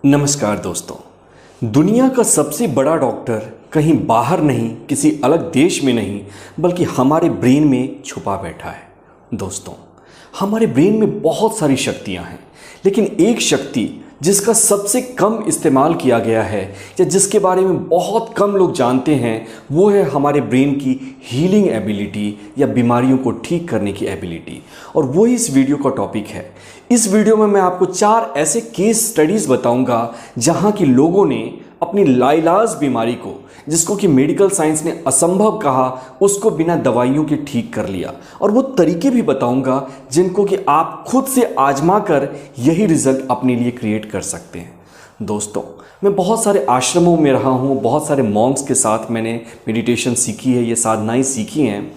नमस्कार दोस्तों। दुनिया का सबसे बड़ा डॉक्टर कहीं बाहर नहीं, किसी अलग देश में नहीं, बल्कि हमारे ब्रेन में छुपा बैठा है। दोस्तों, हमारे ब्रेन में बहुत सारी शक्तियां हैं, लेकिन एक शक्ति जिसका सबसे कम इस्तेमाल किया गया है या जिसके बारे में बहुत कम लोग जानते हैं, वो है हमारे ब्रेन की हीलिंग एबिलिटी या बीमारियों को ठीक करने की एबिलिटी। और वही इस वीडियो का टॉपिक है। इस वीडियो में मैं आपको 4 ऐसे केस स्टडीज़ बताऊंगा जहां की लोगों ने अपनी लाइलाज बीमारी को, जिसको कि मेडिकल साइंस ने असंभव कहा, उसको बिना दवाइयों के ठीक कर लिया। और वो तरीके भी बताऊंगा जिनको कि आप खुद से आजमा कर यही रिजल्ट अपने लिए क्रिएट कर सकते हैं। दोस्तों, मैं बहुत सारे आश्रमों में रहा हूँ, बहुत सारे मॉन्क्स के साथ मैंने मेडिटेशन सीखी है, ये साधनाएं सीखी हैं।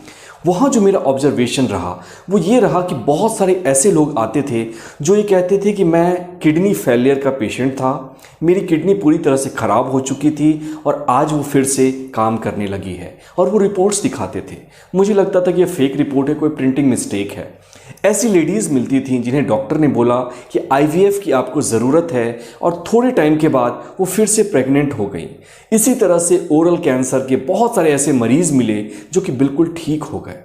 वहाँ जो मेरा ऑब्जर्वेशन रहा वो ये रहा कि बहुत सारे ऐसे लोग आते थे जो ये कहते थे कि मैं किडनी फेलियर का पेशेंट था, मेरी किडनी पूरी तरह से ख़राब हो चुकी थी और आज वो फिर से काम करने लगी है। और वो रिपोर्ट्स दिखाते थे। मुझे लगता था कि ये फेक रिपोर्ट है, कोई प्रिंटिंग मिस्टेक है। ऐसी लेडीज़ मिलती थीं जिन्हें डॉक्टर ने बोला कि IVF की आपको ज़रूरत है, और थोड़े टाइम के बाद वो फिर से प्रेग्नेंट हो गई। इसी तरह से ओरल कैंसर के बहुत सारे ऐसे मरीज़ मिले जो कि बिल्कुल ठीक हो गए।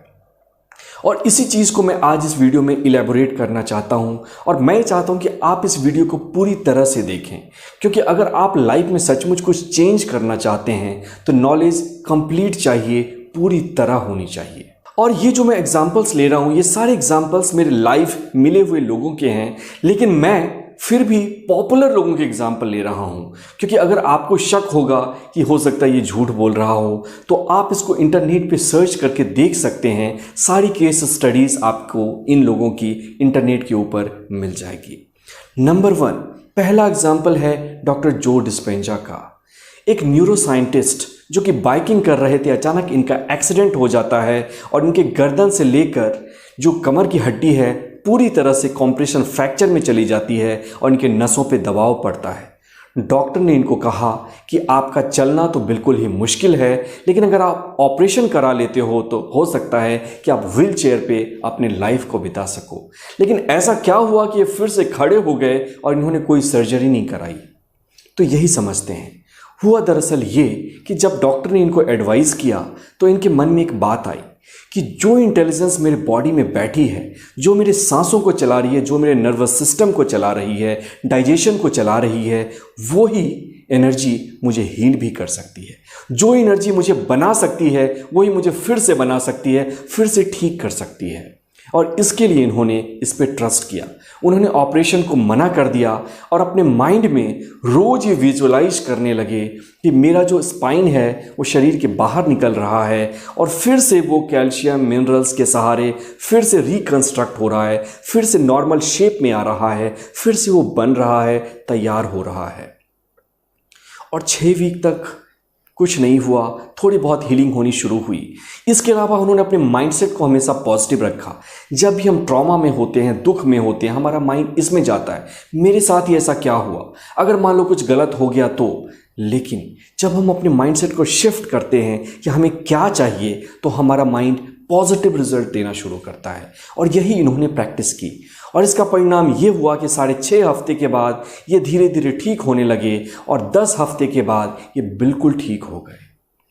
और इसी चीज़ को मैं आज इस वीडियो में इलेबोरेट करना चाहता हूं, और मैं चाहता हूं कि आप इस वीडियो को पूरी तरह से देखें, क्योंकि अगर आप लाइफ में सचमुच कुछ चेंज करना चाहते हैं तो नॉलेज कंप्लीट चाहिए, पूरी तरह होनी चाहिए। और ये जो मैं एग्जांपल्स ले रहा हूँ, ये सारे एग्जांपल्स मेरे लाइफ मिले हुए लोगों के हैं, लेकिन मैं फिर भी पॉपुलर लोगों के एग्जाम्पल ले रहा हूँ, क्योंकि अगर आपको शक होगा कि हो सकता है ये झूठ बोल रहा हो, तो आप इसको इंटरनेट पे सर्च करके देख सकते हैं। सारी केस स्टडीज़ आपको इन लोगों की इंटरनेट के ऊपर मिल जाएगी। नंबर 1, पहला एग्जाम्पल है डॉक्टर जो डिस्पेंजा का। एक न्यूरो साइंटिस्ट जो कि बाइकिंग कर रहे थे, अचानक इनका एक्सीडेंट हो जाता है और इनके गर्दन से लेकर जो कमर की हड्डी है पूरी तरह से कॉम्प्रेशन फ्रैक्चर में चली जाती है और इनके नसों पे दबाव पड़ता है। डॉक्टर ने इनको कहा कि आपका चलना तो बिल्कुल ही मुश्किल है, लेकिन अगर आप ऑपरेशन करा लेते हो तो हो सकता है कि आप व्हील चेयर पे अपने लाइफ को बिता सको। लेकिन ऐसा क्या हुआ कि ये फिर से खड़े हो गए और इन्होंने कोई सर्जरी नहीं कराई। तो यही समझते हैं, हुआ दरअसल ये कि जब डॉक्टर ने इनको एडवाइस किया तो इनके मन में एक बात आई कि जो इंटेलिजेंस मेरे बॉडी में बैठी है, जो मेरे सांसों को चला रही है, जो मेरे नर्वस सिस्टम को चला रही है, डाइजेशन को चला रही है, वो ही एनर्जी मुझे हील भी कर सकती है। जो एनर्जी मुझे बना सकती है वही मुझे फिर से बना सकती है, फिर से ठीक कर सकती है। और इसके लिए इन्होंने इस पर ट्रस्ट किया। उन्होंने ऑपरेशन को मना कर दिया और अपने माइंड में रोज ये विजुअलाइज करने लगे कि मेरा जो स्पाइन है वो शरीर के बाहर निकल रहा है और फिर से वो कैल्शियम मिनरल्स के सहारे फिर से रिकंस्ट्रक्ट हो रहा है, फिर से नॉर्मल शेप में आ रहा है, फिर से वो बन रहा है, तैयार हो रहा है। और 6 वीक तक कुछ नहीं हुआ, थोड़ी बहुत हीलिंग होनी शुरू हुई। इसके अलावा उन्होंने अपने माइंडसेट को हमेशा पॉजिटिव रखा। जब भी हम ट्रॉमा में होते हैं, दुख में होते हैं, हमारा माइंड इसमें जाता है, मेरे साथ ही ऐसा क्या हुआ, अगर मान लो कुछ गलत हो गया तो। लेकिन जब हम अपने माइंडसेट को शिफ्ट करते हैं कि हमें क्या चाहिए, तो हमारा माइंड पॉजिटिव रिजल्ट देना शुरू करता है। और यही इन्होंने प्रैक्टिस की, और इसका परिणाम ये हुआ कि 6.5 हफ्ते के बाद ये धीरे धीरे ठीक होने लगे और 10 हफ्ते के बाद ये बिल्कुल ठीक हो गए।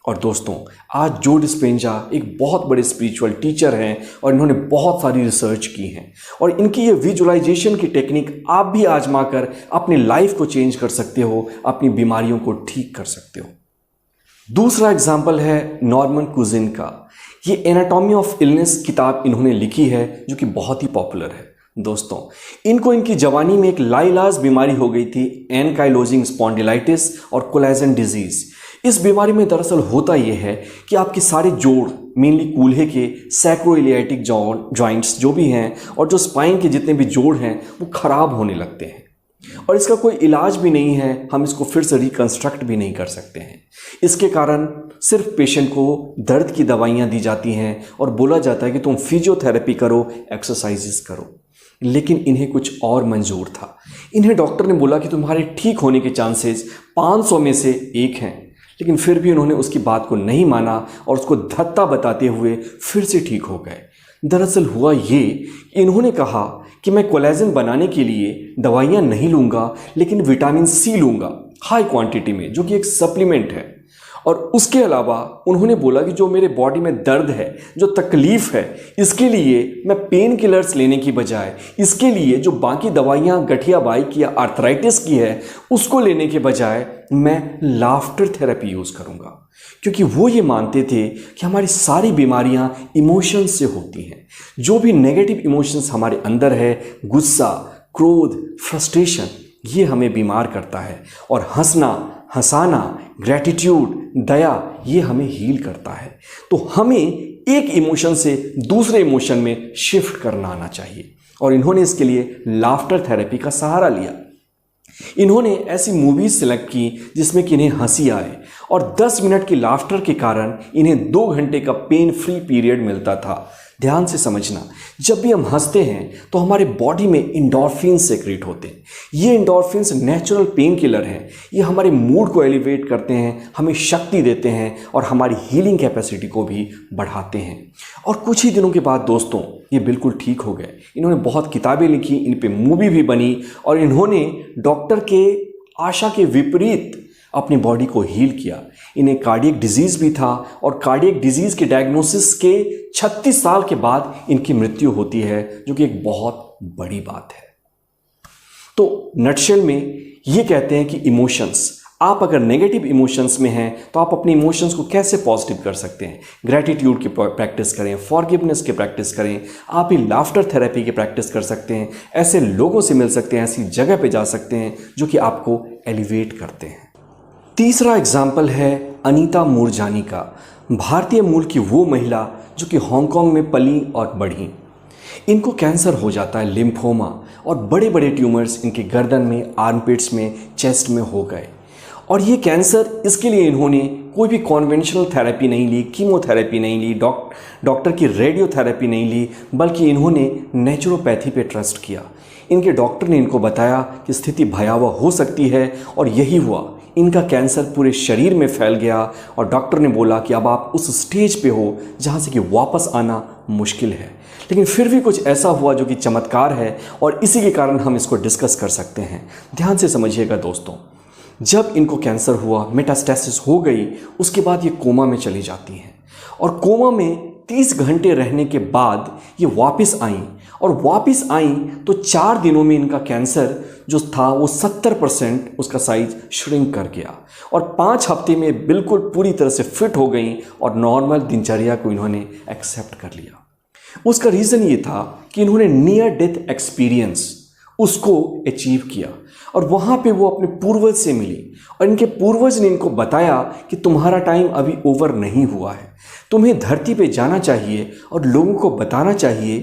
और दोस्तों, आज जो डिस्पेंजा एक बहुत बड़े स्पिरिचुअल टीचर हैं और इन्होंने बहुत सारी रिसर्च की हैं, और इनकी ये विजुअलाइजेशन की टेक्निक आप भी आजमा कर अपनी लाइफ को चेंज कर सकते हो, अपनी बीमारियों को ठीक कर सकते हो। दूसरा एग्जाम्पल है नॉर्मन कुजिन का। ये एनाटॉमी ऑफ इलनेस किताब इन्होंने लिखी है जो कि बहुत ही पॉपुलर है। दोस्तों, इनको इनकी जवानी में एक लाइलाज बीमारी हो गई थी, एनकाइलोजिंग स्पॉन्डिलाइटिस और कोलेजन डिजीज। इस बीमारी में दरअसल होता यह है कि आपके सारे जोड़, मेनली कूल्हे के सैक्रोइलियाटिक जॉइंट्स जो भी हैं और जो स्पाइन के जितने भी जोड़ हैं वो खराब होने लगते हैं, और इसका कोई इलाज भी नहीं है, हम इसको फिर से रिकंस्ट्रक्ट भी नहीं कर सकते हैं। इसके कारण सिर्फ पेशेंट को दर्द की दवाइयाँ दी जाती हैं और बोला जाता है कि तुम फिजियोथेरेपी करो, एक्सरसाइजेस करो। लेकिन इन्हें कुछ और मंजूर था। इन्हें डॉक्टर ने बोला कि तुम्हारे ठीक होने के चांसेस 500 में से 1 हैं, लेकिन फिर भी उन्होंने उसकी बात को नहीं माना और उसको धत्ता बताते हुए फिर से ठीक हो गए। दरअसल हुआ ये कि इन्होंने कहा कि मैं कोलेजन बनाने के लिए दवाइयाँ नहीं लूँगा, लेकिन विटामिन सी लूँगा हाई क्वांटिटी में, जो कि एक सप्लीमेंट है। और उसके अलावा उन्होंने बोला कि जो मेरे बॉडी में दर्द है, जो तकलीफ़ है, इसके लिए मैं पेन किलर्स लेने की बजाय, इसके लिए जो बाकी दवाइयाँ गठियाबाई की या आर्थराइटिस की है उसको लेने के बजाय मैं लाफ्टर थेरेपी यूज़ करूँगा। क्योंकि वो ये मानते थे कि हमारी सारी बीमारियाँ इमोशंस से होती हैं। जो भी नेगेटिव इमोशंस हमारे अंदर है, गुस्सा, क्रोध, फ्रस्ट्रेशन, ये हमें बीमार करता है। और हंसाना, ग्रैटिट्यूड, दया, ये हमें हील करता है। तो हमें एक इमोशन से दूसरे इमोशन में शिफ्ट करना आना चाहिए। और इन्होंने इसके लिए लाफ्टर थेरेपी का सहारा लिया। इन्होंने ऐसी मूवीज सिलेक्ट की जिसमें कि इन्हें हंसी आए, और 10 मिनट की लाफ्टर के कारण इन्हें 2 घंटे का पेन फ्री पीरियड मिलता था। ध्यान से समझना, जब भी हम हंसते हैं तो हमारे बॉडी में इंडोर्फिन्स सेक्रेट होते हैं। ये इंडोर्फिन्स नेचुरल पेन किलर हैं। ये हमारे मूड को एलिवेट करते हैं, हमें शक्ति देते हैं और हमारी हीलिंग कैपेसिटी को भी बढ़ाते हैं। और कुछ ही दिनों के बाद दोस्तों ये बिल्कुल ठीक हो गए। इन्होंने बहुत किताबें लिखी, इन पे मूवी भी बनी, और इन्होंने डॉक्टर के आशा के विपरीत अपनी बॉडी को हील किया। इन्हें कार्डियक डिजीज़ भी था, और कार्डियक डिजीज़ के डायग्नोसिस के 36 साल के बाद इनकी मृत्यु होती है, जो कि एक बहुत बड़ी बात है। तो नटशेल में ये कहते हैं कि इमोशंस, आप अगर नेगेटिव इमोशंस में हैं तो आप अपने इमोशंस को कैसे पॉजिटिव कर सकते हैं। ग्रैटिट्यूड की प्रैक्टिस करें, फॉरगिवनेस की प्रैक्टिस करें, आप ही लाफ्टर थेरेपी की प्रैक्टिस कर सकते हैं, ऐसे लोगों से मिल सकते हैं, ऐसी जगह पे जा सकते हैं जो कि आपको एलिवेट करते हैं। तीसरा एग्जाम्पल है अनीता मूरजानी का। भारतीय मूल की वो महिला जो कि हांगकांग में पली और बढ़ी। इनको कैंसर हो जाता है, लिम्फोमा, और बड़े बड़े ट्यूमर्स इनके गर्दन में, आर्मपिट्स में, चेस्ट में हो गए। और ये कैंसर, इसके लिए इन्होंने कोई भी कॉन्वेंशनल थेरेपी नहीं ली, कीमोथेरेपी नहीं ली, डॉक्टर की रेडियोथेरेपी नहीं ली, बल्कि इन्होंने नेचुरोपैथी पे ट्रस्ट किया। इनके डॉक्टर ने इनको बताया कि स्थिति भयावह हो सकती है, और यही हुआ। इनका कैंसर पूरे शरीर में फैल गया, और डॉक्टर ने बोला कि अब आप उस स्टेज पे हो जहाँ से कि वापस आना मुश्किल है। लेकिन फिर भी कुछ ऐसा हुआ जो कि चमत्कार है, और इसी के कारण हम इसको डिस्कस कर सकते हैं। ध्यान से समझिएगा दोस्तों, जब इनको कैंसर हुआ, मेटास्टेसिस हो गई, उसके बाद ये कोमा में चली जाती हैं, और कोमा में 30 घंटे रहने के बाद ये वापस आईं, और वापस आईं तो 4 दिनों में इनका कैंसर जो था वो 70% उसका साइज श्रिंक कर गया, और 5 हफ्ते में बिल्कुल पूरी तरह से फिट हो गई, और नॉर्मल दिनचर्या को इन्होंने एक्सेप्ट कर लिया। उसका रीज़न ये था कि इन्होंने नियर डेथ एक्सपीरियंस उसको अचीव किया, और वहाँ पे वो अपने पूर्वज से मिली, और इनके पूर्वज ने इनको बताया कि तुम्हारा टाइम अभी ओवर नहीं हुआ है, तुम्हें धरती पे जाना चाहिए और लोगों को बताना चाहिए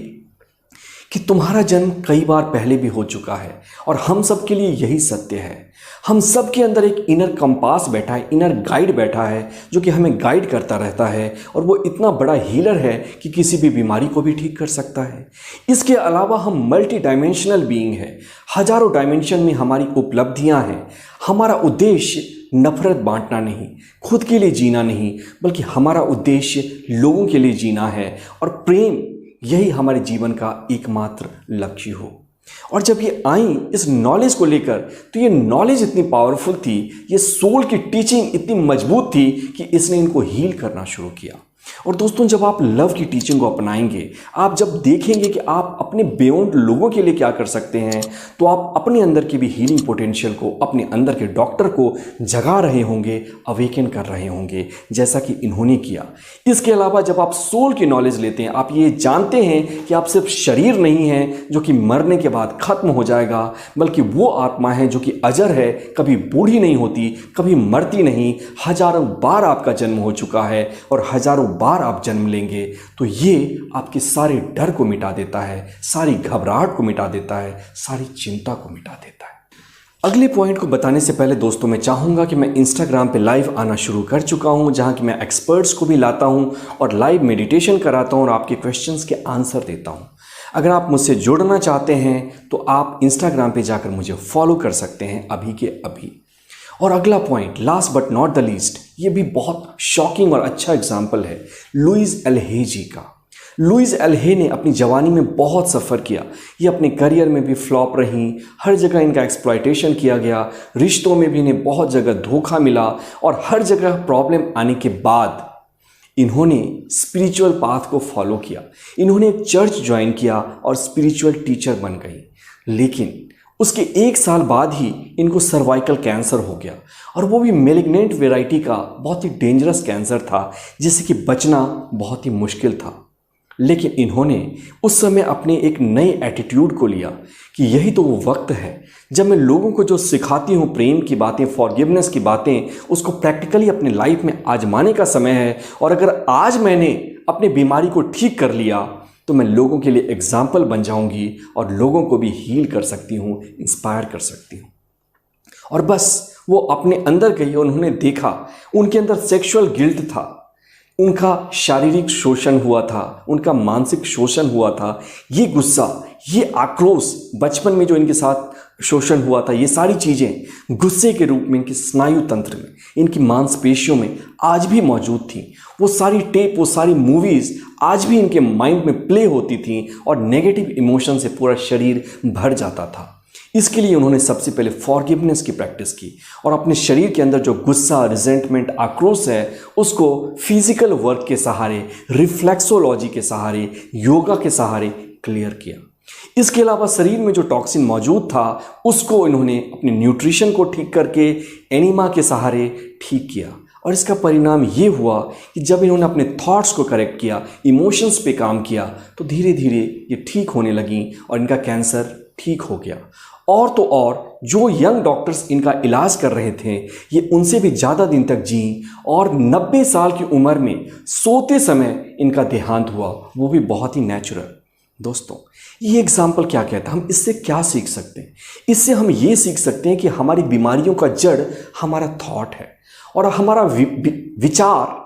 कि तुम्हारा जन्म कई बार पहले भी हो चुका है। और हम सब के लिए यही सत्य है। हम सब के अंदर एक इनर कंपास बैठा है, इनर गाइड बैठा है, जो कि हमें गाइड करता रहता है, और वो इतना बड़ा हीलर है कि किसी भी बीमारी को भी ठीक कर सकता है। इसके अलावा हम मल्टी डायमेंशनल बीइंग है, हजारों डायमेंशन में हमारी उपलब्धियां हैं। हमारा उद्देश्य नफरत बांटना नहीं, खुद के लिए जीना नहीं, बल्कि हमारा उद्देश्य लोगों के लिए जीना है, और प्रेम, यही हमारे जीवन का एकमात्र लक्ष्य हो। और जब ये आई इस नॉलेज को लेकर, तो ये नॉलेज इतनी पावरफुल थी, ये सोल की टीचिंग इतनी मजबूत थी कि इसने इनको हील करना शुरू किया। और दोस्तों, जब आप लव की टीचिंग को अपनाएंगे, आप जब देखेंगे कि आप अपने बियॉन्ड लोगों के लिए क्या कर सकते हैं, तो आप अपने अंदर की भी हीलिंग पोटेंशियल को, अपने अंदर के डॉक्टर को जगा रहे होंगे, अवेकन कर रहे होंगे, जैसा कि इन्होंने किया। इसके अलावा जब आप सोल की नॉलेज लेते हैं, आप ये जानते हैं कि आप सिर्फ शरीर नहीं हैं जो कि मरने के बाद खत्म हो जाएगा, बल्कि वो आत्मा है जो कि अजर है, कभी बूढ़ी नहीं होती, कभी मरती नहीं, हजारों बार आपका जन्म हो चुका है और हजारों बार आप जन्म लेंगे। तो ये आपके सारे डर को मिटा देता है, सारी घबराहट को मिटा देता है, सारी चिंता को मिटा देता है। अगले पॉइंट को बताने से पहले दोस्तों, मैं चाहूँगा कि मैं इंस्टाग्राम पे लाइव आना शुरू कर चुका हूँ, जहाँ कि मैं एक्सपर्ट्स को भी लाता हूँ और लाइव मेडिटेशन कराता हूँ और आपके क्वेश्चंस के आंसर देता हूँ। अगर आप मुझसे जुड़ना चाहते हैं तो आप इंस्टाग्राम पे जाकर मुझे फॉलो कर सकते हैं अभी के अभी। और अगला point, last but not the least, ये भी बहुत शॉकिंग और अच्छा एग्जाम्पल है लुइस एल्हेजी का। लुइस एल्हे ने अपनी जवानी में बहुत सफ़र किया। ये अपने करियर में भी फ्लॉप रहीं, हर जगह इनका एक्सप्लॉयटेशन किया गया, रिश्तों में भी इन्हें बहुत जगह धोखा मिला और हर जगह प्रॉब्लम आने के बाद इन्होंने स्पिरिचुअल पाथ को फॉलो किया। इन्होंने एक चर्च ज्वाइन किया और स्पिरिचुअल टीचर बन गई। लेकिन उसके 1 साल बाद ही इनको सर्वाइकल कैंसर हो गया, और वो भी मेलिग्नेंट वेराइटी का बहुत ही डेंजरस कैंसर था, जिससे कि बचना बहुत ही मुश्किल था। लेकिन इन्होंने उस समय अपने एक नए एटीट्यूड को लिया कि यही तो वो वक्त है जब मैं लोगों को जो सिखाती हूँ, प्रेम की बातें, फॉरगिवनेस की बातें, उसको प्रैक्टिकली अपने लाइफ में आजमाने का समय है। और अगर आज मैंने अपनी बीमारी को ठीक कर लिया तो मैं लोगों के लिए एग्जाम्पल बन जाऊंगी और लोगों को भी हील कर सकती हूँ, इंस्पायर कर सकती हूँ। और बस वो अपने अंदर गई और उन्होंने देखा उनके अंदर सेक्सुअल गिल्ट था, उनका शारीरिक शोषण हुआ था, उनका मानसिक शोषण हुआ था। ये गुस्सा, ये आक्रोश, बचपन में जो इनके साथ शोषण हुआ था, ये सारी चीज़ें गुस्से के रूप में इनके स्नायु तंत्र में, इनकी मांसपेशियों में आज भी मौजूद थी। वो सारी टेप, वो सारी मूवीज़ आज भी इनके माइंड में प्ले होती थी और नेगेटिव इमोशन से पूरा शरीर भर जाता था। इसके लिए उन्होंने सबसे पहले फॉरगिवनेस की प्रैक्टिस की और अपने शरीर के अंदर जो गुस्सा, रिजेंटमेंट, आक्रोश है, उसको फिजिकल वर्क के सहारे, रिफ्लेक्सोलॉजी के सहारे, योगा के सहारे क्लियर किया। इसके अलावा शरीर में जो टॉक्सिन मौजूद था उसको इन्होंने अपने न्यूट्रिशन को ठीक करके एनिमा के सहारे ठीक किया। और इसका परिणाम ये हुआ कि जब इन्होंने अपने थॉट्स को करेक्ट किया, इमोशंस पे काम किया, तो धीरे धीरे ये ठीक होने लगी और इनका कैंसर ठीक हो गया। और तो और जो यंग डॉक्टर्स इनका इलाज कर रहे थे, ये उनसे भी ज़्यादा दिन तक जी और 90 साल की उम्र में सोते समय इनका देहांत हुआ, वो भी बहुत ही नेचुरल। दोस्तों, ये एग्जाम्पल क्या कहता है? हम इससे क्या सीख सकते हैं? इससे हम ये सीख सकते हैं कि हमारी बीमारियों का जड़ हमारा थॉट है, और हमारा विचार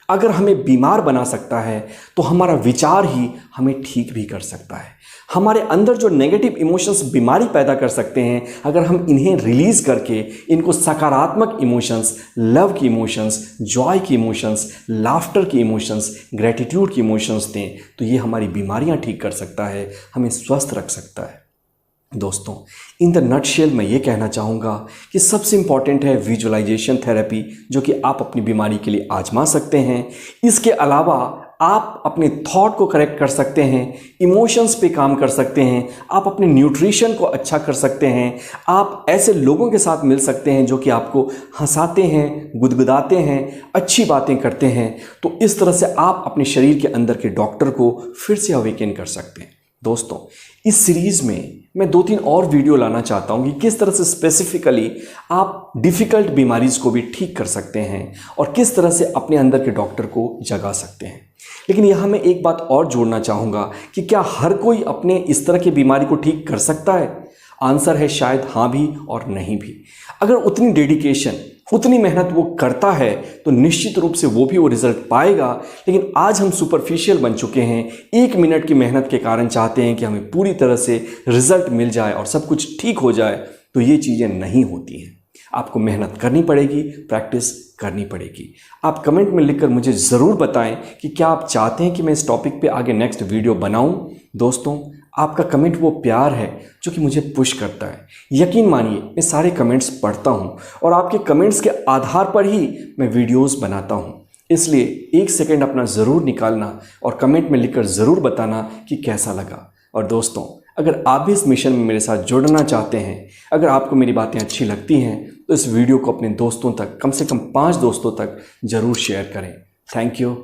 अगर हमें बीमार बना सकता है तो हमारा विचार ही हमें ठीक भी कर सकता है। हमारे अंदर जो नेगेटिव इमोशंस बीमारी पैदा कर सकते हैं, अगर हम इन्हें रिलीज करके इनको सकारात्मक इमोशंस, लव की इमोशंस, जॉय की इमोशंस, लाफ्टर की इमोशंस, ग्रेटिट्यूड की इमोशंस दें, तो ये हमारी बीमारियां ठीक कर सकता है, हमें स्वस्थ रख सकता है। दोस्तों, इन द नटशेल मैं ये कहना चाहूँगा कि सबसे इम्पॉर्टेंट है विजुअलाइजेशन थेरेपी, जो कि आप अपनी बीमारी के लिए आजमा सकते हैं। इसके अलावा आप अपने थॉट को करेक्ट कर सकते हैं, इमोशंस पे काम कर सकते हैं, आप अपने न्यूट्रिशन को अच्छा कर सकते हैं, आप ऐसे लोगों के साथ मिल सकते हैं जो कि आपको हंसाते हैं, गुदगुदाते हैं, अच्छी बातें करते हैं। तो इस तरह से आप अपने शरीर के अंदर के डॉक्टर को फिर से अवेकन कर सकते हैं। दोस्तों, इस सीरीज़ में मैं 2-3 और वीडियो लाना चाहता हूं कि किस तरह से स्पेसिफिकली आप डिफ़िकल्ट बीमारीज़ को भी ठीक कर सकते हैं और किस तरह से अपने अंदर के डॉक्टर को जगा सकते हैं। लेकिन यहाँ मैं एक बात और जोड़ना चाहूँगा कि क्या हर कोई अपने इस तरह की बीमारी को ठीक कर सकता है? आंसर है शायद हाँ भी और नहीं भी। अगर उतनी डेडिकेशन, उतनी मेहनत वो करता है तो निश्चित रूप से वो भी वो रिजल्ट पाएगा। लेकिन आज हम सुपरफिशियल बन चुके हैं, 1 मिनट की मेहनत के कारण चाहते हैं कि हमें पूरी तरह से रिजल्ट मिल जाए और सब कुछ ठीक हो जाए, तो ये चीज़ें नहीं होती हैं। आपको मेहनत करनी पड़ेगी, प्रैक्टिस करनी पड़ेगी। आप कमेंट में लिखकर मुझे ज़रूर बताएं कि क्या आप चाहते हैं कि मैं इस टॉपिक पे आगे नेक्स्ट वीडियो बनाऊं। दोस्तों, आपका कमेंट वो प्यार है जो कि मुझे पुश करता है। यकीन मानिए, मैं सारे कमेंट्स पढ़ता हूँ और आपके कमेंट्स के आधार पर ही मैं वीडियोस बनाता हूँ। इसलिए 1 सेकंड अपना ज़रूर निकालना और कमेंट में लिखकर ज़रूर बताना कि कैसा लगा। और दोस्तों, अगर आप भी इस मिशन में मेरे साथ जुड़ना चाहते हैं, अगर आपको मेरी बातें अच्छी लगती हैं, तो इस वीडियो को अपने दोस्तों तक, कम से कम 5 दोस्तों तक ज़रूर शेयर करें। Thank you.